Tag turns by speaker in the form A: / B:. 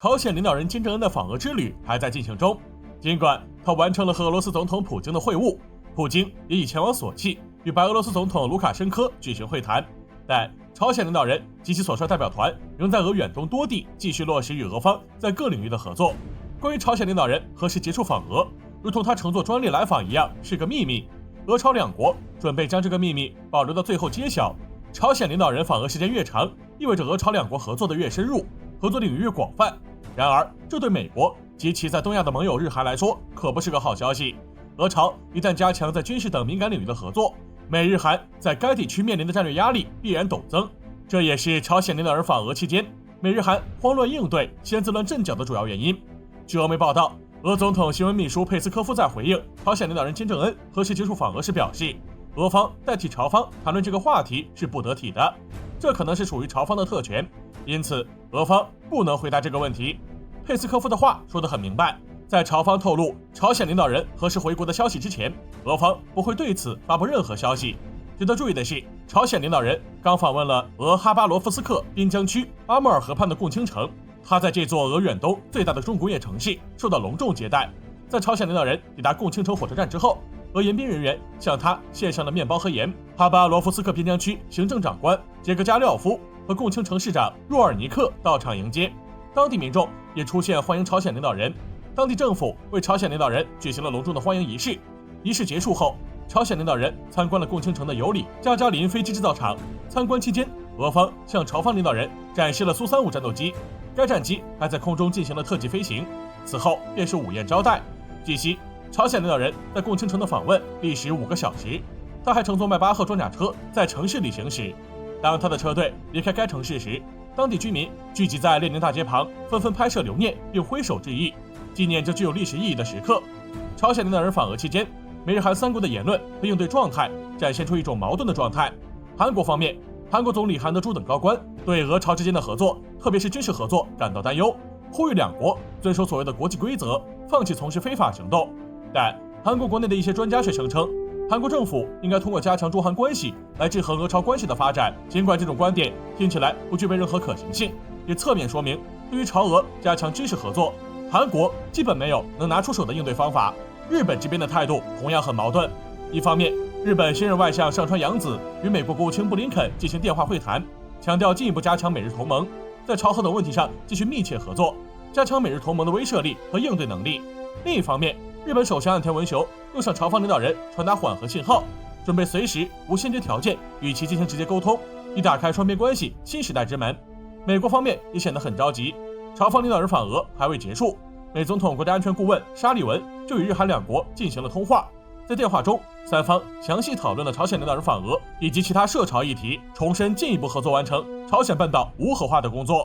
A: 朝鲜领导人金正恩的访俄之旅还在进行中。尽管他完成了和俄罗斯总统普京的会晤，普京也已前往索契与白俄罗斯总统卢卡申科举行会谈，但朝鲜领导人及其所率代表团仍在俄远东多地继续落实与俄方在各领域的合作。关于朝鲜领导人何时结束访俄，如同他乘坐专利来访一样是个秘密。俄朝两国准备将这个秘密保留到最后揭晓。朝鲜领导人访俄时间越长，意味着俄朝两国合作的越深入，合作领域越广泛。然而，这对美国及其在东亚的盟友日韩来说可不是个好消息。俄朝一旦加强在军事等敏感领域的合作，美日韩在该地区面临的战略压力必然陡增。这也是朝鲜领导人访俄期间美日韩慌乱应对、先自乱阵脚的主要原因。据俄媒报道，俄总统新闻秘书佩斯科夫在回应朝鲜领导人金正恩何时结束访俄时表示，俄方代替朝方谈论这个话题是不得体的，这可能是属于朝方的特权，因此俄方不能回答这个问题。佩斯科夫的话说得很明白，在朝方透露朝鲜领导人何时回国的消息之前，俄方不会对此发布任何消息。值得注意的是，朝鲜领导人刚访问了俄哈巴罗夫斯克滨江区阿穆尔河畔的共青城，他在这座俄远东最大的重工业城市受到隆重接待。在朝鲜领导人抵达共青城火车站之后，俄延边人员向他献上了面包和盐。哈巴罗夫斯克边疆区行政长官杰格加廖夫和共青城市长若尔尼克到场迎接，当地民众也出现欢迎朝鲜领导人。当地政府为朝鲜领导人举行了隆重的欢迎仪式。仪式结束后，朝鲜领导人参观了共青城的尤里加加林飞机制造厂。参观期间，俄方向朝方领导人展示了苏35战斗机，该战机还在空中进行了特技飞行。此后便是午宴招待。据悉，朝鲜领导人在共青城的访问历时5个小时，他还乘坐迈巴赫装甲车在城市里行驶。当他的车队离开该城市时，当地居民聚集在列宁大街旁，纷纷拍摄留念并挥手致意，纪念这具有历史意义的时刻。朝鲜领导人访俄期间，美日韩3国的言论和应对状态展现出一种矛盾的状态。韩国方面，韩国总理韩德洙等高官对俄朝之间的合作，特别是军事合作感到担忧，呼吁两国遵守所谓的国际规则，放弃从事非法行动。但韩国国内的一些专家却声称，韩国政府应该通过加强中韩关系来制衡俄朝关系的发展。尽管这种观点听起来不具备任何可行性，也侧面说明对于朝俄加强军事合作，韩国基本没有能拿出手的应对方法。日本这边的态度同样很矛盾。一方面，日本新任外相上川洋子与美国国务卿布林肯进行电话会谈，强调进一步加强美日同盟，在朝核等问题上继续密切合作，加强美日同盟的威慑力和应对能力。另一方面，日本首相岸田文雄又向朝方领导人传达缓和信号，准备随时无先决条件与其进行直接沟通，以打开双边关系新时代之门。美国方面也显得很着急，朝方领导人访俄还未结束，美总统国家安全顾问沙利文就与日韩两国进行了通话。在电话中，三方详细讨论了朝鲜领导人访俄以及其他涉朝议题，重申进一步合作完成朝鲜半岛无核化的工作。